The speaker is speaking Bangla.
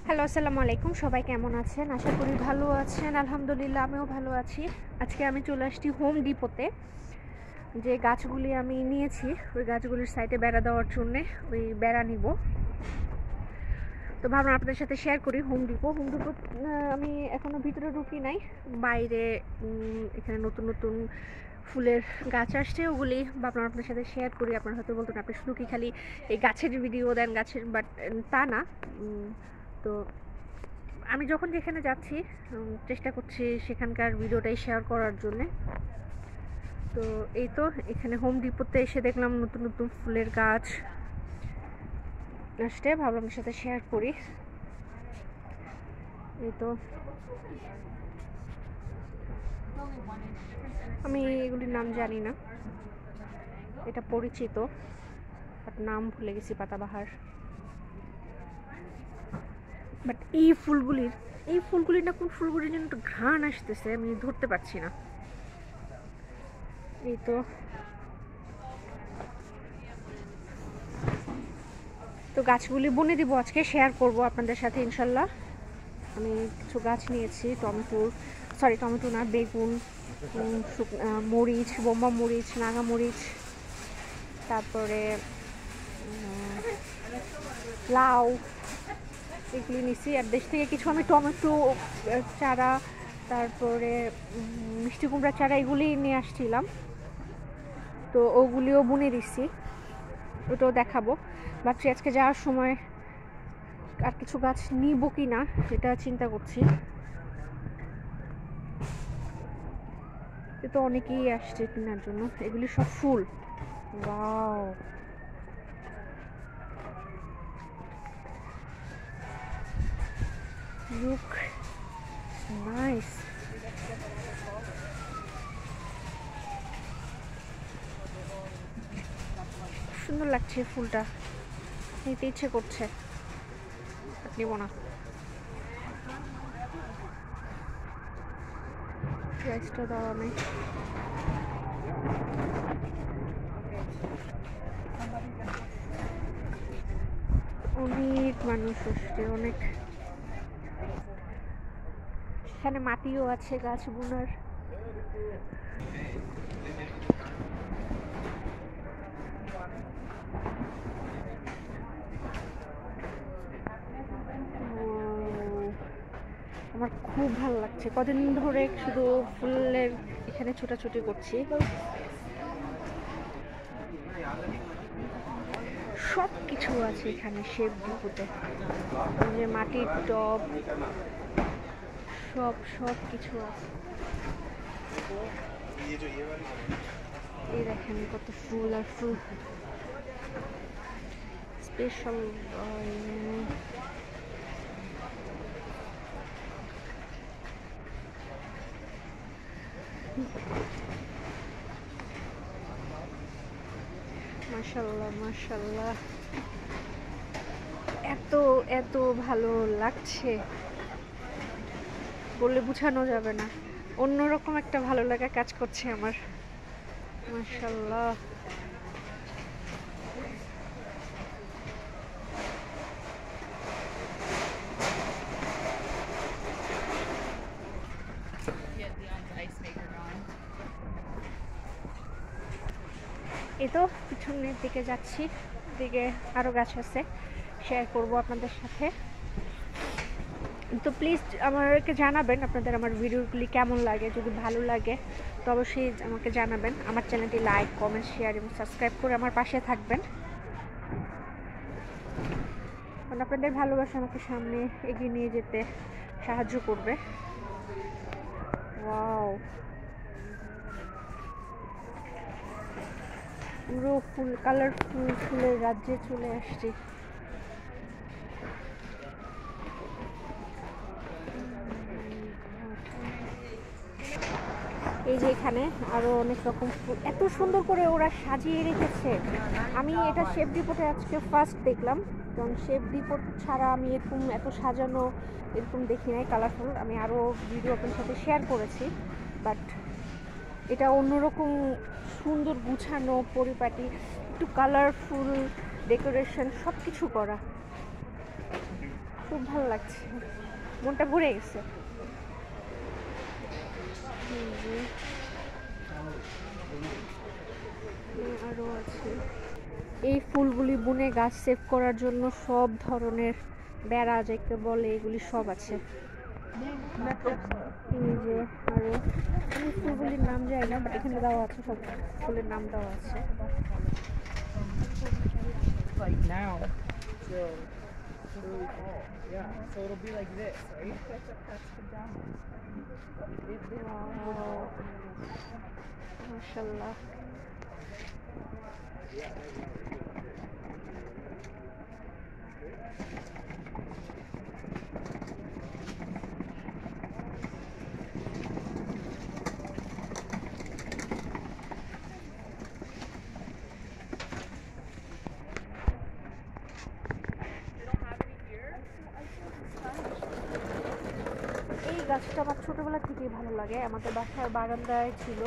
হ্যালো, আসসালামু আলাইকুম। সবাই কেমন আছেন? আশা করি ভালো আছেন। আলহামদুলিল্লাহ আমিও ভালো আছি। আজকে আমি চলে আসছি হোম ডিপোতে। যে গাছগুলি আমি নিয়েছি ওই গাছগুলির সাইডে বেড়া দেওয়ার জন্যে, ওই বেড়া নিব। তো ভাবলাম আপনাদের সাথে শেয়ার করি। হোম ডিপো আমি এখনও ভিতরে ঢুকি নাই। বাইরে এখানে নতুন নতুন ফুলের গাছ আসছে, ওগুলি ভাবলাম আপনার সাথে শেয়ার করি। আপনারা হয়তো বলতেন আপনি শুধু কি খালি এই গাছের ভিডিও দেন গাছের, বাট তা না। তো আমি যখন যেখানে যাচ্ছি চেষ্টা করছি সেখানকার ভিডিওটাই শেয়ার করার জন্যে। তো এই তো এখানে হোম ডিপোতে এসে দেখলাম নতুন নতুন ফুলের গাছ আসছে, ভাবলাম আপনার সাথে শেয়ার করি। এই তো আমি এগুলির নাম জানি না, এটা পরিচিত বাট নাম ভুলে গেছি, পাতাবাহার। বাট এই ফুলগুলির না কোন ফুলগুলির জন্য একটু ঘ্রাণ আসতেছে, আমি ধরতে পারছি না। এই তো গাছগুলি বুনে দিব, আজকে শেয়ার করব আপনাদের সাথে ইনশাল্লাহ। আমি কিছু গাছ নিয়েছি, টমেটো না, বেগুন, মরিচ, বোম্বা মরিচ, নাগা মরিচ, তারপরে লাউ, এগুলি নিয়েছি। আর দেশ থেকে কিছু আমি টমেটো চারা, তারপরে মিষ্টি কুমড়া চারা, এগুলি নিয়ে আসছিলাম। তো ওগুলিও বুনে দিচ্ছি, ওটাও দেখাবো। ভাবছি আজকে যাওয়ার সময় আর কিছু গাছ নিব কি না সেটা চিন্তা করছি। তো অনেকেই আসছে কেনার জন্য, এগুলি সব ফুল। Wow, look nice. সুন্দর লাগছে ফুলটা, নিতে ইচ্ছে করছে, নিব না। প্রাইসটা দেওয়া নেই। অনেক মানুষ আসছে, অনেক। এখানে মাটিও আছে গাছ বোনার। আমার খুব ভালো লাগছে, কদিন ধরে শুধু ফুলের এখানে ছোটাছুটি করছি। সব কিছু আছে এখানে শেপ ডিপোতে, যে মাটির টব, সব কিছু আছে। এই দেখেন কত ফুল আর ফুল, স্পেশাল। মাশাআল্লাহ মাশাআল্লাহ, এত এত ভালো লাগছে বলে বোঝানো যাবে না। অন্যরকম একটা ভালো লাগা কাজ করছে আমার। মাশাআল্লাহ, এই তো পিছনের দিকে যাচ্ছি, দিকে আরও গাছ আছে, শেয়ার করব আপনাদের সাথে। তো প্লিজ আমাকে জানাবেন আপনাদের আমার ভিডিওগুলি কেমন লাগে। যদি ভালো লাগে তো অবশ্যই আমাকে জানাবেন। আমার চ্যানেলটি লাইক, কমেন্ট, শেয়ার এবং সাবস্ক্রাইব করে আমার পাশে থাকবেন, কারণ আপনাদের ভালোবাসা আমাকে সামনে এগিয়ে নিয়ে যেতে সাহায্য করবে। ওয়াও, পুরো ফুল, কালারফুল ফুলের রাজ্যে চলে আসছি। এই যে এখানে আরো অনেক রকম ফুল, এত সুন্দর করে ওরা সাজিয়ে রেখেছে। আমি এটা শেপ ডিপোতে আজকে ফার্স্ট দেখলাম, কারণ শেপ ডিপোট ছাড়া আমি এরকম এত সাজানো এরকম দেখি নাই, কালারফুল। আমি আরও ভিডিও আপনার সাথে শেয়ার করেছি, বাট এটা অন্যরকম সুন্দর গুছানো, পরিপাটি, একটু কালারফুল ডেকোরেশন, সব কিছু করা। খুব ভালো লাগছে, মনটা ভরে গেছে। আরও আছে, এই ফুলগুলি বুনে গাছ সেভ করার জন্য সব ধরনের বেড়া যাকে বলে এগুলি সব আছে। এই যে আরো আমি ফুলগুলির নাম জানি না, বাট এখানে দেওয়া আছে, সব ফুলের নাম দেওয়া আছে। Like now till early fall. Yeah. So it'll be like this, right? That's the down. মাশাআল্লাহ। এই গাছটা আমার ছোটবেলা থেকেই ভালো লাগে, আমাদের বাসার বারান্দায় ছিল,